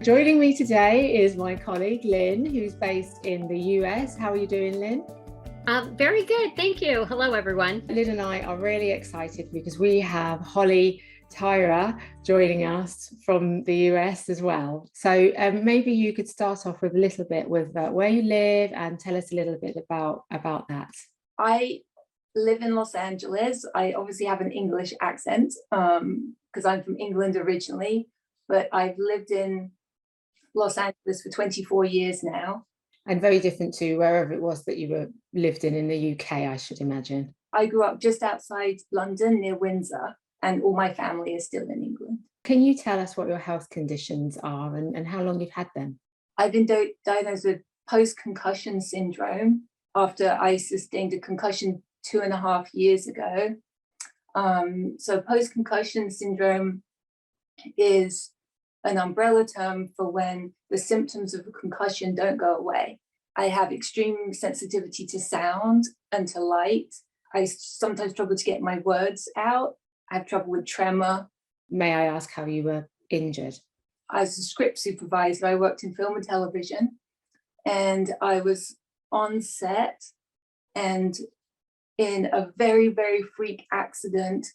Joining me today is my colleague Lynn, who's based in the US. How are you doing, Lynn? Very good, thank you. Hello, everyone. Lynn and I are really excited because we have Holly Tyrer joining us from the US as well. So maybe you could start off with a little bit with where you live and tell us a little bit about that. I live in Los Angeles. I obviously have an English accent because I'm from England originally, but I've lived in Los Angeles for 24 years now. And very different to wherever it was that you lived in the UK, I should imagine. I grew up just outside London near Windsor, and all my family is still in England. Can you tell us what your health conditions are and how long you've had them? I've been diagnosed with post-concussion syndrome after I sustained a concussion 2.5 years ago. So post-concussion syndrome is an umbrella term for when the symptoms of a concussion don't go away. I have extreme sensitivity to sound and to light. I sometimes struggle to get my words out. I have trouble with tremor. May I ask how you were injured? As a script supervisor, I worked in film and television, and I was on set, and in a very, very freak accident,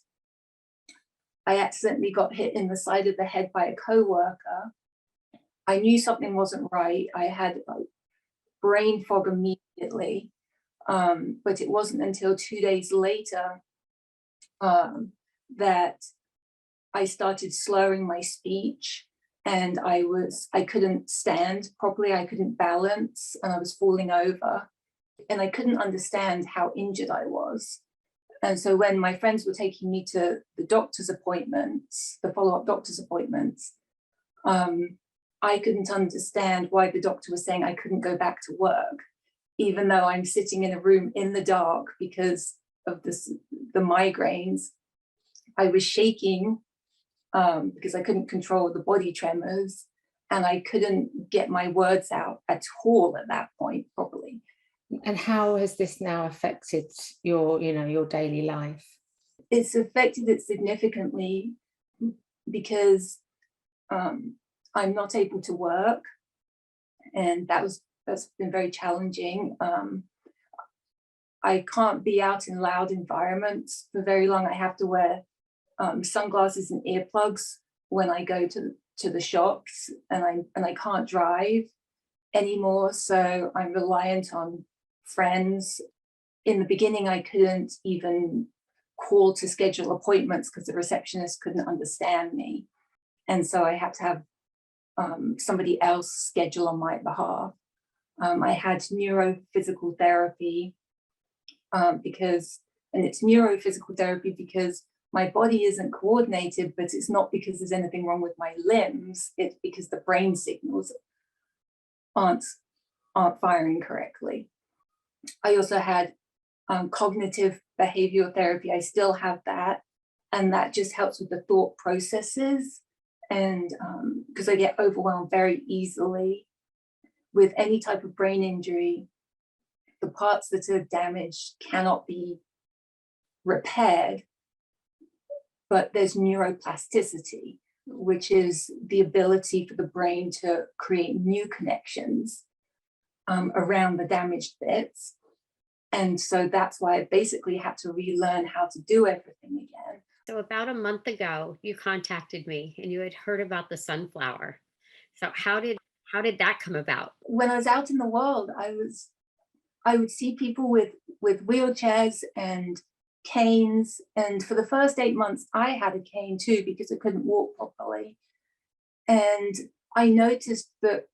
I accidentally got hit in the side of the head by a co-worker. I knew something wasn't right. I had brain fog immediately, but it wasn't until 2 days later that I started slurring my speech, and I couldn't stand properly. I couldn't balance, and I was falling over, and I couldn't understand how injured I was. And so when my friends were taking me to the doctor's appointments, the follow-up doctor's appointments, I couldn't understand why the doctor was saying I couldn't go back to work, even though I'm sitting in a room in the dark because of the migraines. I was shaking because I couldn't control the body tremors, and I couldn't get my words out at all at that point properly. And how has this now affected your daily life? It's affected it significantly because I'm not able to work, and that's been very challenging. I can't be out in loud environments for very long. I have to wear sunglasses and earplugs when I go to the shops, and I can't drive anymore, so I'm reliant on friends. In the beginning, I couldn't even call to schedule appointments because the receptionist couldn't understand me, and so I had to have somebody else schedule on my behalf. I had neurophysical therapy because it's neurophysical therapy because my body isn't coordinated, but it's not because there's anything wrong with my limbs. It's because the brain signals aren't firing correctly. I also had cognitive behavioral therapy. I still have that, and that just helps with the thought processes. And because I get overwhelmed very easily with any type of brain injury, the parts that are damaged cannot be repaired, but there's neuroplasticity, which is the ability for the brain to create new connections around the damaged bits. And so that's why I basically had to relearn how to do everything again. So about a month ago, you contacted me and you had heard about the sunflower. So how did that come about? When I was out in the world, I would see people with wheelchairs and canes, and for the first 8 months I had a cane too because I couldn't walk properly. And I noticed that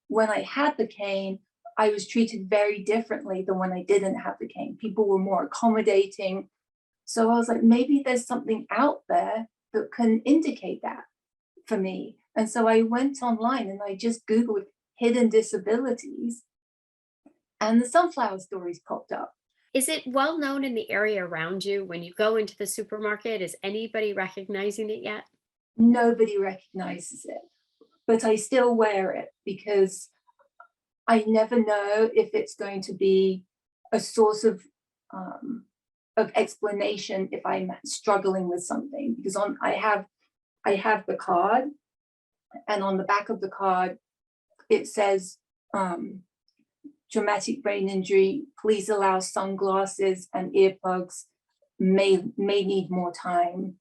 when I had the cane, I was treated very differently than when I didn't have the cane. People were more accommodating. So I was like, maybe there's something out there that can indicate that for me. And so I went online and I just Googled hidden disabilities, and the sunflower stories popped up. Is it well known in the area around you? When you go into the supermarket, is anybody recognizing it yet? Nobody recognizes it, but I still wear it because I never know if it's going to be a source of explanation if I'm struggling with something, because I have the card, And on the back of the card, it says, traumatic brain injury, please allow sunglasses and earplugs, may need more time.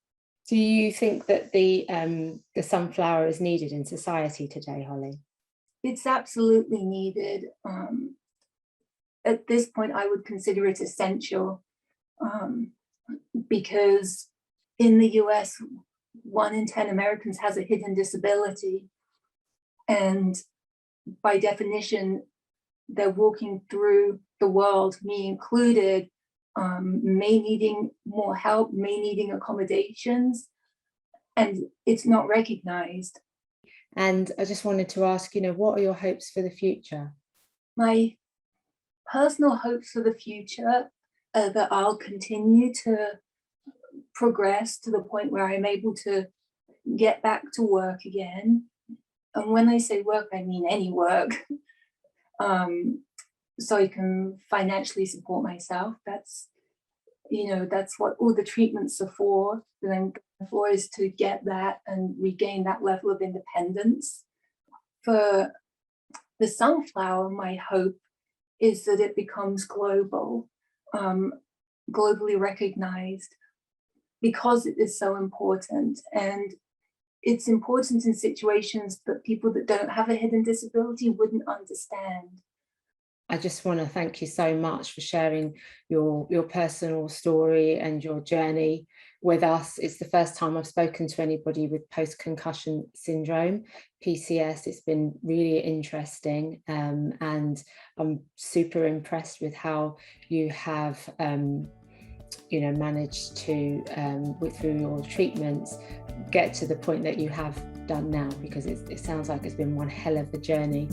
Do you think that the sunflower is needed in society today, Holly? It's absolutely needed. At this point, I would consider it essential, because in the US, 1 in 10 Americans has a hidden disability. And by definition, they're walking through the world, me included, may needing more help, may needing accommodations, and it's not recognized. And I just wanted to ask, what are your hopes for the future? My personal hopes for the future are that I'll continue to progress to the point where I'm able to get back to work again. And when I say work, I mean any work. So I can financially support myself. That's what all the treatments are for. That I'm going for is to get that and regain that level of independence. For the sunflower, my hope is that it becomes global, globally recognized, because it is so important. And it's important in situations that people that don't have a hidden disability wouldn't understand. I just want to thank you so much for sharing your personal story and your journey with us. It's the first time I've spoken to anybody with post-concussion syndrome, PCS. It's been really interesting, and I'm super impressed with how you have managed to, through your treatments, get to the point that you have done now, because it sounds like it's been one hell of a journey.